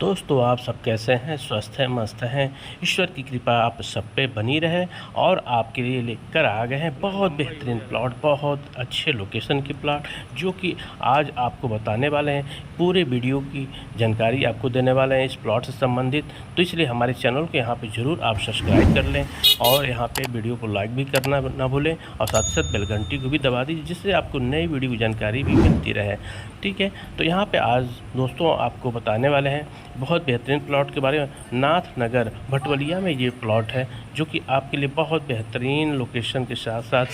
दोस्तों आप सब कैसे हैं? स्वस्थ हैं, मस्त हैं। ईश्वर की कृपा आप सब पे बनी रहे। और आपके लिए लेकर आ गए हैं बहुत बेहतरीन प्लॉट, बहुत अच्छे लोकेशन के प्लॉट, जो कि आज आपको बताने वाले हैं। पूरे वीडियो की जानकारी आपको देने वाले हैं इस प्लॉट से संबंधित। तो इसलिए हमारे चैनल को यहाँ पे ज़रूर आप सब्सक्राइब कर लें और यहाँ पे वीडियो को लाइक भी करना ना भूलें, और साथ ही साथ बेल घंटी को भी दबा दीजिए, जिससे आपको नई वीडियो की जानकारी भी मिलती रहे। ठीक है, तो यहाँ पे आज दोस्तों आपको बताने वाले हैं बहुत बेहतरीन प्लॉट के बारे में। नाथ नगर भटवलिया में ये प्लॉट है, जो कि आपके लिए बहुत बेहतरीन लोकेशन के साथ साथ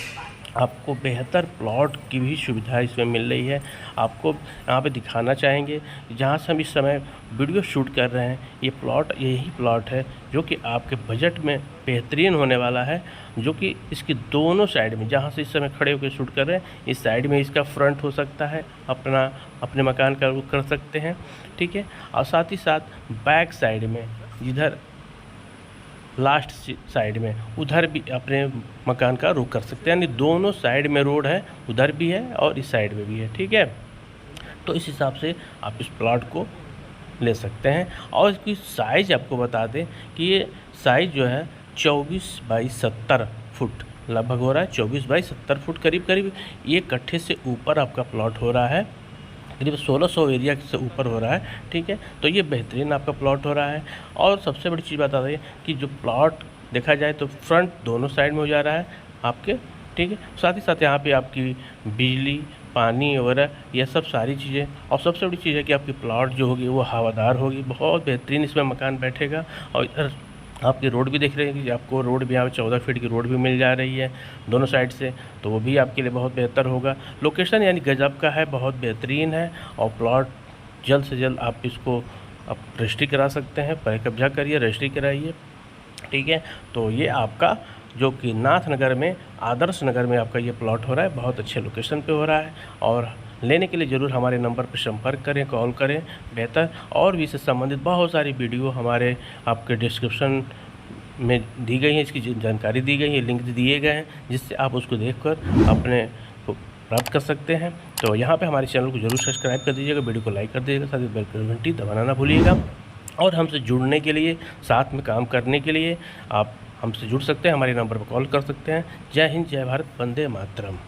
आपको बेहतर प्लॉट की भी सुविधा इसमें मिल रही है। आपको यहाँ पे दिखाना चाहेंगे, जहाँ से हम इस समय वीडियो शूट कर रहे हैं, ये प्लॉट यही प्लॉट है जो कि आपके बजट में बेहतरीन होने वाला है। जो कि इसकी दोनों साइड में, जहाँ से इस समय खड़े होकर शूट कर रहे हैं, इस साइड में इसका फ्रंट हो सकता है, अपने मकान का रुख कर सकते हैं। ठीक है, और साथ ही साथ बैक साइड में, जिधर लास्ट साइड में, उधर भी अपने मकान का रुख कर सकते हैं। यानी दोनों साइड में रोड है, उधर भी है और इस साइड में भी है। ठीक है, तो इस हिसाब से आप इस प्लॉट को ले सकते हैं। और इसकी साइज़ आपको बता दें कि ये साइज़ जो है 24 बाई 70 फुट लगभग हो रहा है। 24 बाई 70 फुट करीब करीब ये कट्ठे से ऊपर आपका प्लॉट हो रहा है, करीब 1600 एरिया से ऊपर हो रहा है। ठीक है, तो ये बेहतरीन आपका प्लॉट हो रहा है। और सबसे बड़ी चीज़ बता दें कि जो प्लॉट देखा जाए तो फ्रंट दोनों साइड में हो जा रहा है आपके। ठीक है, साथ ही साथ यहाँ पे आपकी बिजली, पानी वगैरह ये सब सारी चीज़ें। और सबसे बड़ी चीज़ है कि आपकी प्लॉट जो होगी वो हवादार होगी, बहुत बेहतरीन इसमें मकान बैठेगा। और इधर आपकी रोड भी देख रहे हैं कि आपको रोड भी यहाँ पे 14 फीट की रोड भी मिल जा रही है दोनों साइड से, तो वो भी आपके लिए बहुत बेहतर होगा। लोकेशन यानी गजब का है, बहुत बेहतरीन है। और प्लॉट जल्द से जल्द आप इसको आप रजिस्ट्री करा सकते हैं, पहले कब्जा करिए, रजिस्ट्री कराइए। ठीक है, तो ये आपका जो कि नाथ नगर में, आदर्श नगर में आपका ये प्लॉट हो रहा है, बहुत अच्छे लोकेशन पे हो रहा है। और लेने के लिए ज़रूर हमारे नंबर पर संपर्क करें, कॉल करें बेहतर। और भी इससे संबंधित बहुत सारी वीडियो हमारे आपके डिस्क्रिप्शन में दी गई हैं, इसकी जानकारी दी गई है, लिंक दिए गए हैं, जिससे आप उसको देखकर अपने को प्राप्त कर सकते हैं। तो यहाँ पे हमारे चैनल को जरूर सब्सक्राइब कर दीजिएगा, वीडियो को लाइक कर दीजिएगा, साथ ही बेल घंटी दबाना ना भूलिएगा। और हमसे जुड़ने के लिए, साथ में काम करने के लिए आप हमसे जुड़ सकते हैं, हमारे नंबर पर कॉल कर सकते हैं। जय हिंद, जय भारत, वंदे मातरम।